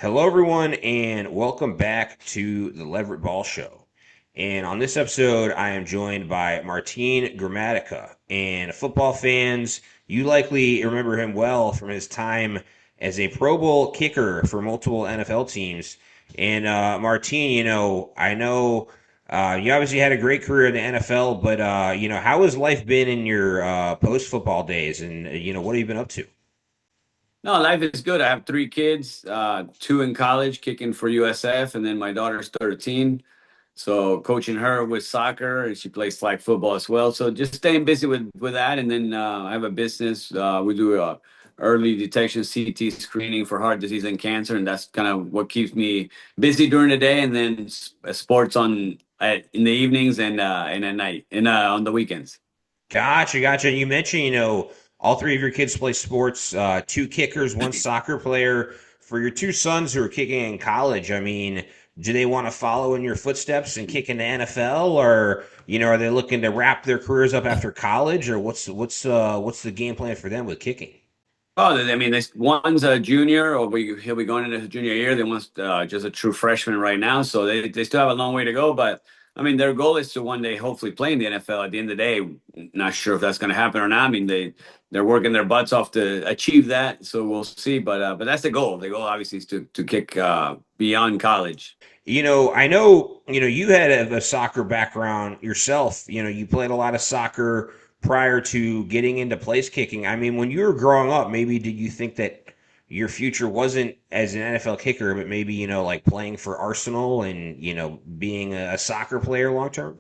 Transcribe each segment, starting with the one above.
Hello, everyone, and welcome back to the Leverett Ball Show. And on this episode, I am joined by Martin Gramatica. And football fans, you likely remember him well from his time as a Pro Bowl kicker for multiple NFL teams. And Martin, I know you obviously had a great career in the NFL, but how has life been in your post-football days? And what have you been up to? No, life is good. I have three kids, two in college, kicking for USF, and then my daughter's 13. So coaching her with soccer, and she plays flag football as well. So just staying busy with that, and then I have a business. We do early detection CT screening for heart disease and cancer, and that's kind of what keeps me busy during the day, and then sports in the evenings and at night and on the weekends. Gotcha. You mentioned, all three of your kids play sports, two kickers, one soccer player. For your two sons who are kicking in college, I mean, do they want to follow in your footsteps and kick in the NFL, or are they looking to wrap their careers up after college, or what's the game plan for them with kicking? Oh, I mean, this one's a junior, or he'll be going into his junior year. The one's just a true freshman right now, so they still have a long way to go. But I mean, their goal is to one day hopefully play in the NFL. At the end of the day, not sure if that's going to happen or not. I mean, they're working their butts off to achieve that, so we'll see. But that's the goal. The goal obviously is to kick beyond college. I know, you had a soccer background yourself. You played a lot of soccer prior to getting into place kicking. I mean, when you were growing up, maybe did you think that your future wasn't as an NFL kicker, but maybe, like playing for Arsenal and, being a soccer player long term?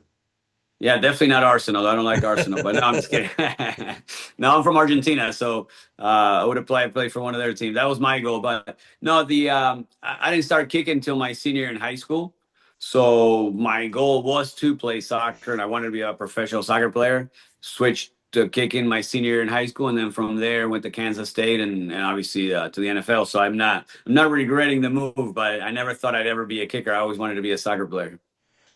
Yeah, definitely not Arsenal. I don't like Arsenal, but no, I'm just kidding. No, I'm from Argentina, so I would have played for one of their teams. That was my goal, but no, I didn't start kicking until my senior year in high school. So my goal was to play soccer, and I wanted to be a professional soccer player. Switched to kicking my senior year in high school, and then from there went to Kansas State and obviously to the NFL. So I'm not regretting the move, but I never thought I'd ever be a kicker. I always wanted to be a soccer player.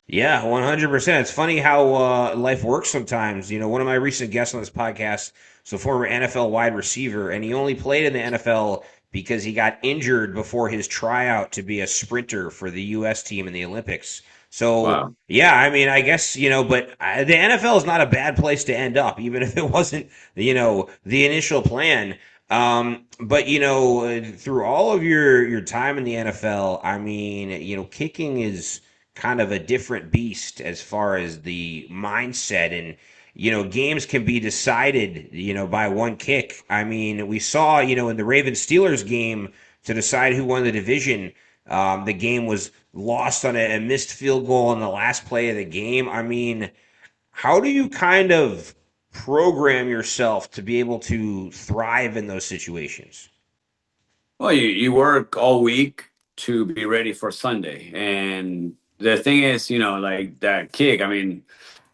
Yeah, 100%. It's funny how life works sometimes. One of my recent guests on this podcast is a former NFL wide receiver, and he only played in the NFL because he got injured before his tryout to be a sprinter for the U.S. team in the Olympics. So, Wow. yeah, I mean, I guess, but the NFL is not a bad place to end up, even if it wasn't, the initial plan. But, through all of your time in the NFL, I mean, kicking is kind of a different beast as far as the mindset, and games can be decided by one kick. I mean, we saw in the Ravens Steelers game to decide who won the division, the game was lost on a missed field goal in the last play of the game. I mean, how do you kind of program yourself to be able to thrive in those situations? Well, you work all week to be ready for Sunday. And the thing is, like that kick, I mean,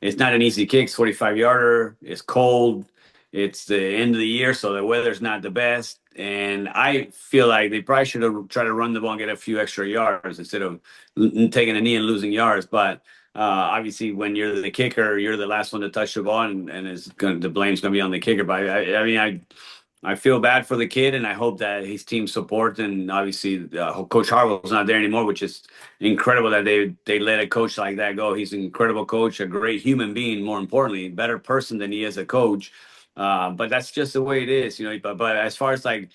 it's not an easy kick. It's 45 yarder. It's cold. It's the end of the year, so the weather's not the best. And I feel like they probably should have tried to run the ball and get a few extra yards instead of taking a knee and losing yards. But obviously, when you're the kicker, you're the last one to touch the ball, and the blame's going to be on the kicker. But I mean, I feel bad for the kid, and I hope that his team supports. And obviously, Coach Harwell's not there anymore, which is incredible that they let a coach like that go. He's an incredible coach, a great human being, more importantly, better person than he is a coach. But that's just the way it is, But as far as like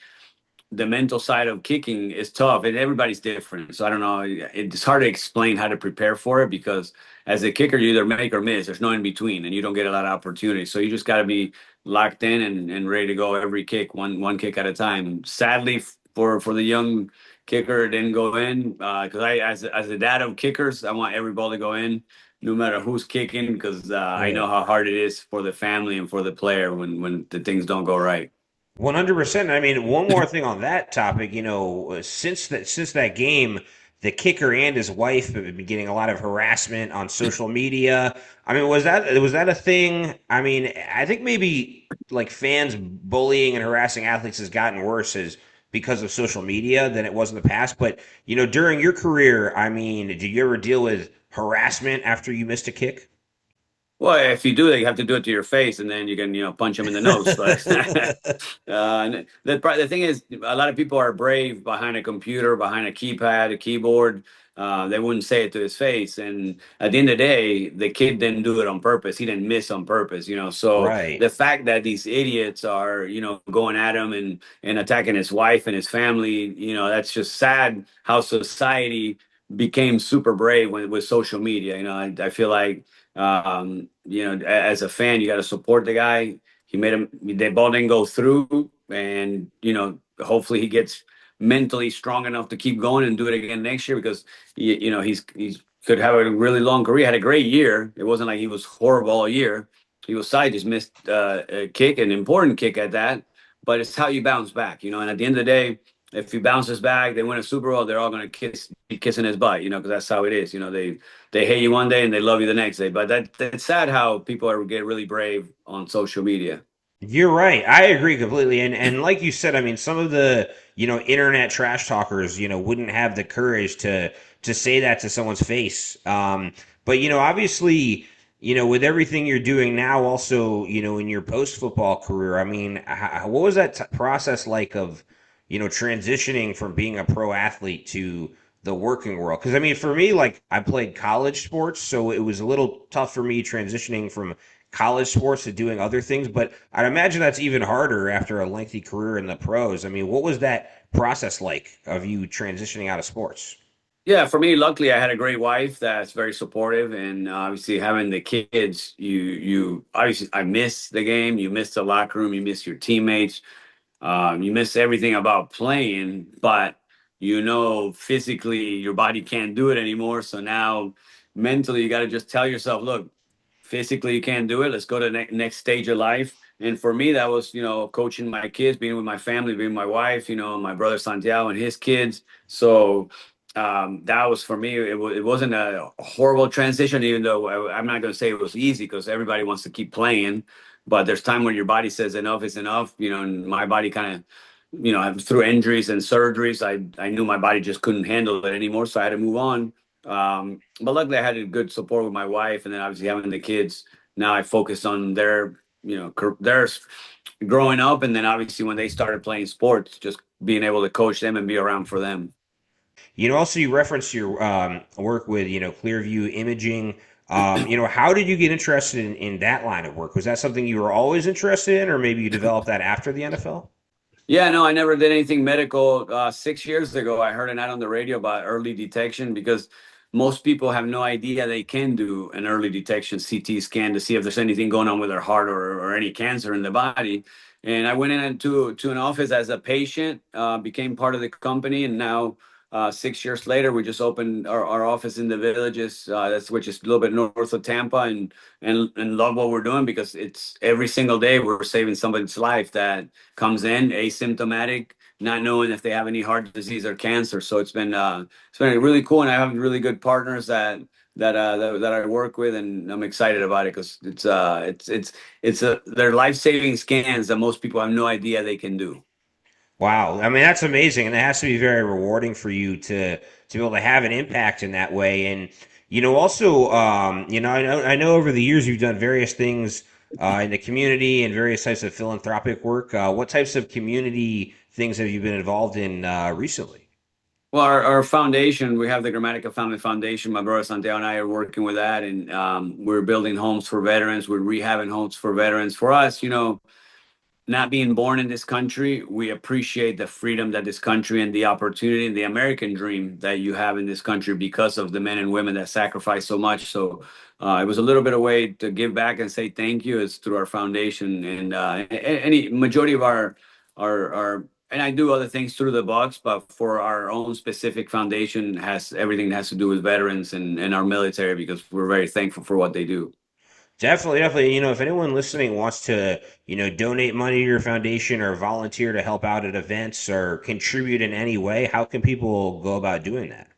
the mental side of kicking is tough, and everybody's different. So I don't know. It's hard to explain how to prepare for it because as a kicker, you either make or miss. There's no in between, and you don't get a lot of opportunity. So you just got to be locked in and ready to go every kick, one kick at a time. Sadly, for the young kicker, it didn't go in because I as a dad of kickers, I want every ball to go in. No matter who's kicking, because I Yeah. know how hard it is for the family and for the player when the things don't go right. 100%. I mean, one more thing on that topic, since that game, the kicker and his wife have been getting a lot of harassment on social media. I mean, was that a thing? I mean, I think maybe like fans bullying and harassing athletes has gotten worse as because of social media than it was in the past. But, during your career, I mean, did you ever deal with harassment after you missed a kick? Well, if you do it, you have to do it to your face, and then you can, punch him in the nose. But the thing is, a lot of people are brave behind a computer, behind a keypad, a keyboard. They wouldn't say it to his face. And at the end of the day, the kid didn't do it on purpose. He didn't miss on purpose. So Right. the fact that these idiots are, going at him and attacking his wife and his family, that's just sad how society became super brave with social media. I feel like as a fan, you got to support the guy. He made him. The ball didn't go through, and hopefully he gets mentally strong enough to keep going and do it again next year because he's could have a really long career. Had a great year. It wasn't like he was horrible all year. He was side, just missed a kick, an important kick at that. But it's how you bounce back, And at the end of the day, if he bounces back, they win a Super Bowl, they're all going to be kissing his butt, because that's how it is. They hate you one day and they love you the next day. But that's sad how people get really brave on social media. You're right. I agree completely. And like you said, I mean, some of the, internet trash talkers, wouldn't have the courage to say that to someone's face. But obviously, with everything you're doing now, also, in your post football career, I mean, what was that process like of, transitioning from being a pro athlete to the working world? Because I mean, for me, like I played college sports, so it was a little tough for me transitioning from college sports to doing other things, but I'd imagine that's even harder after a lengthy career in the pros. I mean, what was that process like of you transitioning out of sports? Yeah, for me, luckily, I had a great wife that's very supportive, and obviously having the kids, you obviously I miss the game, you miss the locker room, you miss your teammates. You miss everything about playing, but physically your body can't do it anymore. So now mentally, you got to just tell yourself, look, physically you can't do it. Let's go to the next stage of life. And for me, that was, coaching my kids, being with my family, being with my wife, my brother Santiago and his kids. So that was for me. It wasn't a horrible transition, even though I'm not going to say it was easy because everybody wants to keep playing, but there's time when your body says enough is enough, and my body kind of, through injuries and surgeries, I knew my body just couldn't handle it anymore. So I had to move on. But luckily I had a good support with my wife, and then obviously having the kids. Now I focus on their, their growing up. And then obviously when they started playing sports, just being able to coach them and be around for them. Also you referenced your work with Clearview Imaging. How did you get interested in that line of work? Was that something you were always interested in, or maybe you developed that after the NFL? Yeah, no, I never did anything medical. 6 years ago, I heard an ad on the radio about early detection because most people have no idea they can do an early detection CT scan to see if there's anything going on with their heart or any cancer in the body. And I went into an office as a patient, became part of the company, and now 6 years later, we just opened our office in the Villages, which is a little bit north of Tampa, and love what we're doing because it's every single day we're saving somebody's life that comes in asymptomatic, not knowing if they have any heart disease or cancer. So it's been really cool, and I have really good partners that I work with, and I'm excited about it because they're life saving scans that most people have no idea they can do. Wow, I mean that's amazing, and it has to be very rewarding for you to be able to have an impact in that way. And also, I know over the years you've done various things in the community and various types of philanthropic work. What types of community things have you been involved in recently? Well, our foundation, we have the Gramatica Family Foundation. My brother Santiago and I are working with that, and we're building homes for veterans. We're rehabbing homes for veterans. For us, not being born in this country, we appreciate the freedom that this country and the opportunity and the American dream that you have in this country because of the men and women that sacrifice so much. So it was a little bit of a way to give back and say thank you is through our foundation. And any majority of our and I do other things through the box, but for our own specific foundation has everything that has to do with veterans and our military because we're very thankful for what they do. Definitely, definitely. If anyone listening wants to, donate money to your foundation or volunteer to help out at events or contribute in any way, how can people go about doing that?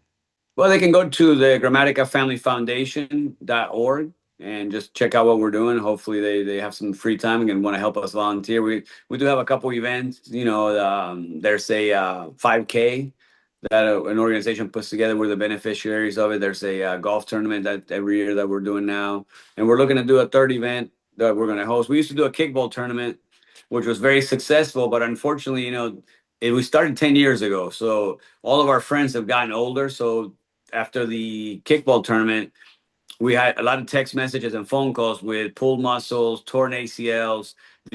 Well, they can go to the grammaticafamilyfoundation.org and just check out what we're doing. Hopefully they have some free time and want to help us volunteer. We do have a couple events, there's a 5K that an organization puts together. We're the beneficiaries of it. There's a golf tournament that every year that we're doing now, and we're looking to do a third event that we're going to host. We used to do a kickball tournament, which was very successful, but unfortunately, we started 10 years ago, so all of our friends have gotten older. So after the kickball tournament, we had a lot of text messages and phone calls with pulled muscles, torn ACLs.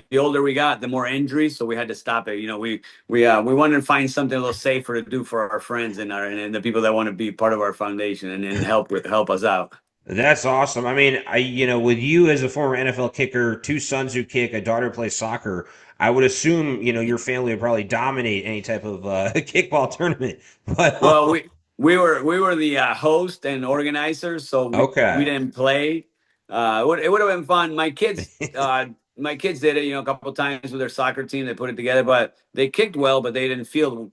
The older we got, the more injuries, so we had to stop it. We wanted to find something a little safer to do for our friends and the people that want to be part of our foundation and help us out. That's awesome. I mean, with you as a former NFL kicker, two sons who kick, a daughter who plays soccer, I would assume, your family would probably dominate any type of kickball tournament. But Well, we were the host and organizers, so we okay. didn't play. It would have been fun. My kids did it, a couple of times with their soccer team. They put it together, but they kicked well, but they didn't field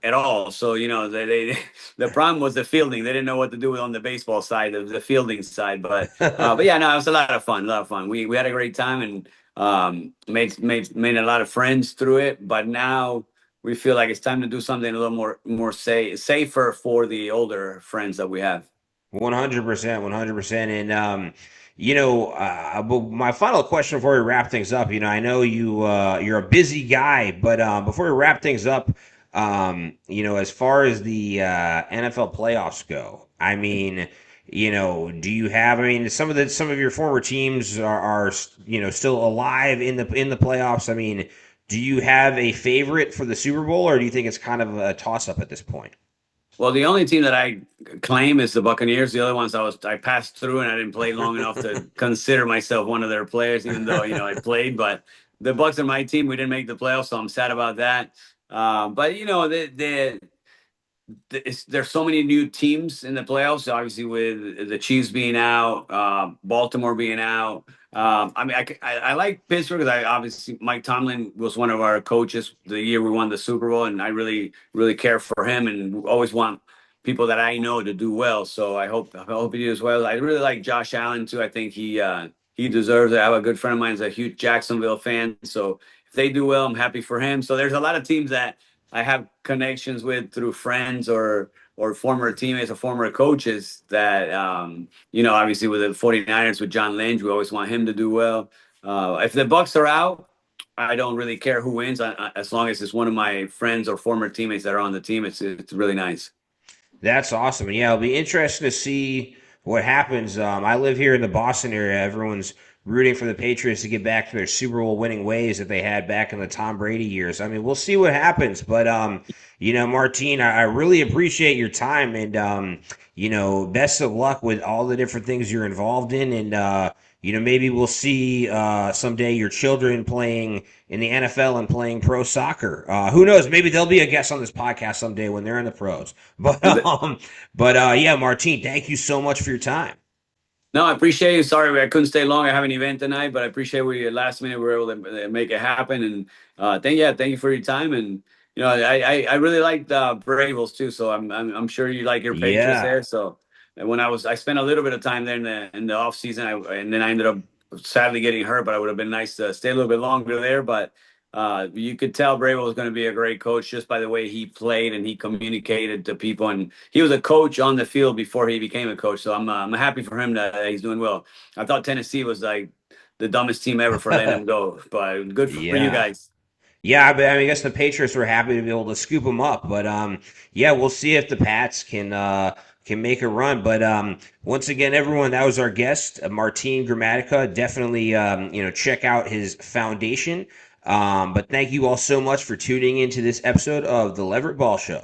at all. So they the problem was the fielding. They didn't know what to do on the baseball side, the fielding side. But yeah, no, it was a lot of fun. A lot of fun. We had a great time and made a lot of friends through it. But now we feel like it's time to do something a little more safer for the older friends that we have. 100%, 100%. And, but my final question before we wrap things up, I know you're a busy guy, but before we wrap things up, as far as the NFL playoffs go, I mean, do you have? I mean, some of your former teams are still alive in the playoffs. I mean, do you have a favorite for the Super Bowl, or do you think it's kind of a toss up at this point? Well, the only team that I claim is the Buccaneers. The other ones I passed through and I didn't play long enough to consider myself one of their players, even though I played. But the Bucks are my team. We didn't make the playoffs, so I'm sad about that. But there's so many new teams in the playoffs. Obviously, with the Chiefs being out, Baltimore being out. I mean, I like Pittsburgh because I obviously Mike Tomlin was one of our coaches the year we won the Super Bowl, and I really really care for him and always want people that I know to do well. So I hope he does well. I really like Josh Allen too. I think he deserves it. I have a good friend of mine who's a huge Jacksonville fan, so if they do well, I'm happy for him. So there's a lot of teams that I have connections with through friends or former teammates or former coaches that obviously with the 49ers with John Lynch, we always want him to do well. If the Bucks are out, I don't really care who wins as long as it's one of my friends or former teammates that are on the team. It's really nice. That's awesome. And yeah, it'll be interesting to see what happens. I live here in the Boston area. Everyone's rooting for the Patriots to get back to their Super Bowl winning ways that they had back in the Tom Brady years. I mean, we'll see what happens. But, Martine, I really appreciate your time and, best of luck with all the different things you're involved in. And, maybe we'll see someday your children playing in the NFL and playing pro soccer. Who knows? Maybe they'll be a guest on this podcast someday when they're in the pros. But yeah, Martine, thank you so much for your time. No, I appreciate you. Sorry, I couldn't stay long. I have an event tonight, but I appreciate we last minute we were able to make it happen. And thank you for your time. And I really like the Bravos too. So I'm sure you like your Patriots Yeah. there. So and I spent a little bit of time there in the off season. And then I ended up sadly getting hurt, but it would have been nice to stay a little bit longer there. But you could tell Bravo was going to be a great coach just by the way he played and he communicated to people. And he was a coach on the field before he became a coach. So I'm happy for him that he's doing well. I thought Tennessee was like the dumbest team ever for letting him go, but good for you Yeah. guys. Yeah, but I mean, I guess the Patriots were happy to be able to scoop them up, but yeah, we'll see if the Pats can make a run. But once again, everyone, that was our guest, Martin Gramatica. Definitely, check out his foundation. But thank you all so much for tuning into this episode of the Leverett Ball Show.